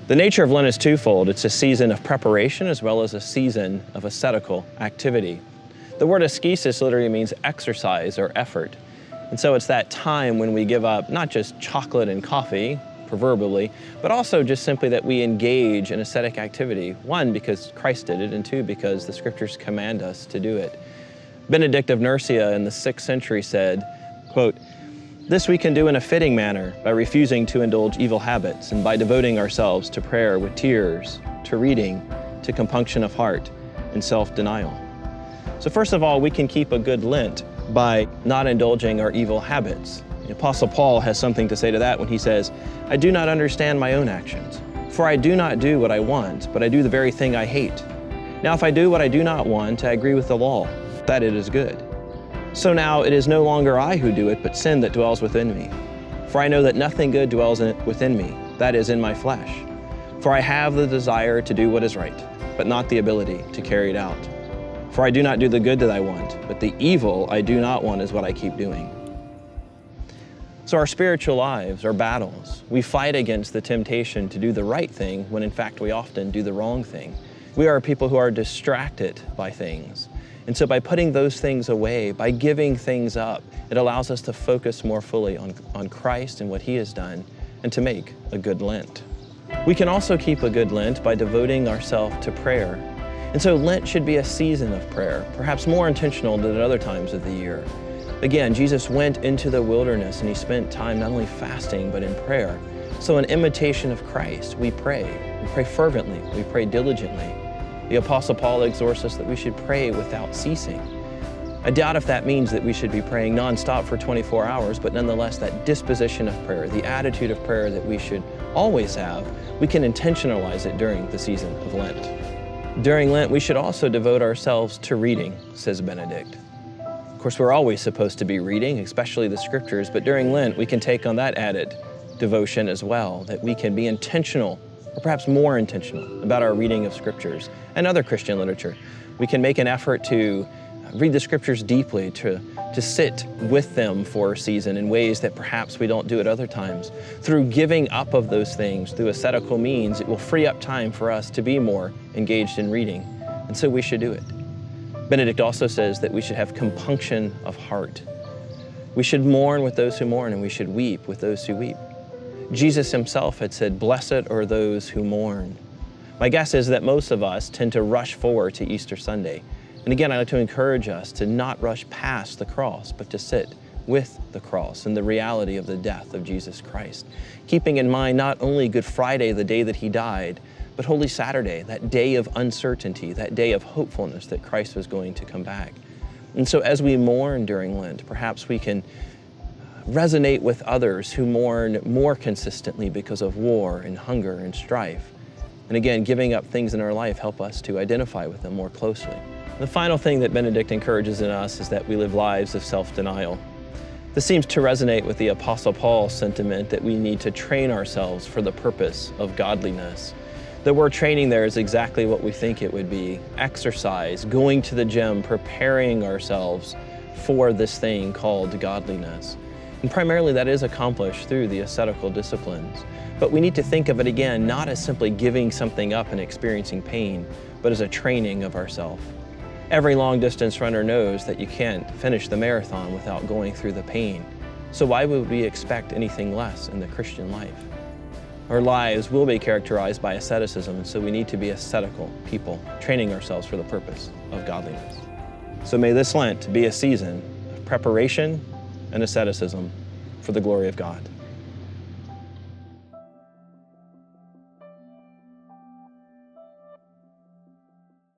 The nature of Lent is twofold. It's a season of preparation as well as a season of ascetical activity. The word ascesis literally means exercise or effort. And so it's that time when we give up not just chocolate and coffee, proverbially, but also just simply that we engage in ascetic activity. One, because Christ did it, and two, because the scriptures command us to do it. Benedict of Nursia in the 6th century said, quote, "This we can do in a fitting manner by refusing to indulge evil habits and by devoting ourselves to prayer with tears, to reading, to compunction of heart, and self-denial." So first of all, we can keep a good Lent by not indulging our evil habits. The Apostle Paul has something to say to that when he says, "I do not understand my own actions, for I do not do what I want, but I do the very thing I hate. Now if I do what I do not want, I agree with the law, that it is good. So now it is no longer I who do it, but sin that dwells within me. For I know that nothing good dwells within me, that is in my flesh. For I have the desire to do what is right, but not the ability to carry it out. For I do not do the good that I want, but the evil I do not want is what I keep doing." So our spiritual lives are battles. We fight against the temptation to do the right thing when in fact we often do the wrong thing. We are people who are distracted by things. And so by putting those things away, by giving things up, it allows us to focus more fully on Christ and what He has done, and to make a good Lent. We can also keep a good Lent by devoting ourselves to prayer. And so Lent should be a season of prayer, perhaps more intentional than at other times of the year. Again, Jesus went into the wilderness and He spent time not only fasting, but in prayer. So in imitation of Christ, we pray. We pray fervently. We pray diligently. The Apostle Paul exhorts us that we should pray without ceasing. I doubt if that means that we should be praying nonstop for 24 hours, but nonetheless, that disposition of prayer, the attitude of prayer that we should always have, we can intentionalize it during the season of Lent. During Lent, we should also devote ourselves to reading, says Benedict. Of course, we're always supposed to be reading, especially the scriptures, but during Lent, we can take on that added devotion as well, that we can be intentional, or perhaps more intentional, about our reading of scriptures and other Christian literature. We can make an effort to read the scriptures deeply, to sit with them for a season in ways that perhaps we don't do at other times. Through giving up of those things, through ascetical means, it will free up time for us to be more engaged in reading, and so we should do it. Benedict also says that we should have compunction of heart. We should mourn with those who mourn, and we should weep with those who weep. Jesus Himself had said, "Blessed are those who mourn." My guess is that most of us tend to rush forward to Easter Sunday. And again, I'd like to encourage us to not rush past the cross, but to sit with the cross and the reality of the death of Jesus Christ. Keeping in mind not only Good Friday, the day that He died, but Holy Saturday, that day of uncertainty, that day of hopefulness that Christ was going to come back. And so as we mourn during Lent, perhaps we can resonate with others who mourn more consistently because of war and hunger and strife. And again, giving up things in our life help us to identify with them more closely. The final thing that Benedict encourages in us is that we live lives of self-denial. This seems to resonate with the Apostle Paul's sentiment that we need to train ourselves for the purpose of godliness. The word training there is exactly what we think it would be. Exercise, going to the gym, preparing ourselves for this thing called godliness. And primarily that is accomplished through the ascetical disciplines. But we need to think of it again, not as simply giving something up and experiencing pain, but as a training of ourselves. Every long-distance runner knows that you can't finish the marathon without going through the pain. So why would we expect anything less in the Christian life? Our lives will be characterized by asceticism, and so we need to be ascetical people, training ourselves for the purpose of godliness. So may this Lent be a season of preparation and asceticism for the glory of God.